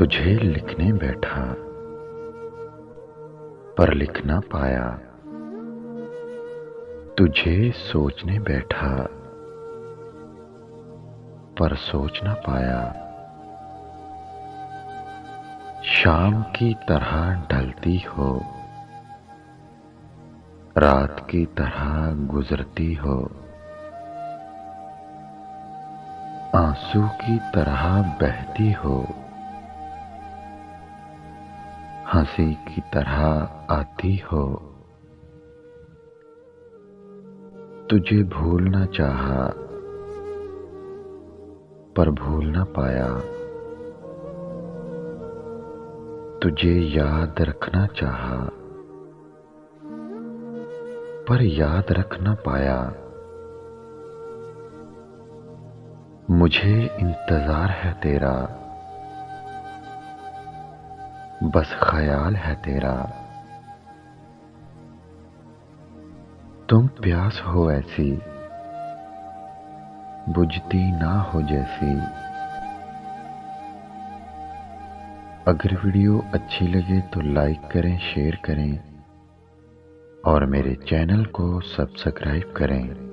तुझे लिखने बैठा पर लिख ना पाया, तुझे सोचने बैठा पर सोच ना पाया। शाम की तरह ढलती हो, रात की तरह गुजरती हो, आंसू की तरह बहती हो, हंसी की तरह आती हो। तुझे भूलना चाहा पर भूल ना पाया, तुझे याद रखना चाहा पर याद रख ना पाया। मुझे इंतजार है तेरा, बस ख्याल है तेरा। तुम प्यास हो ऐसी, बुझती ना हो जैसी। अगर वीडियो अच्छी लगे तो लाइक करें, शेयर करें और मेरे चैनल को सब्सक्राइब करें।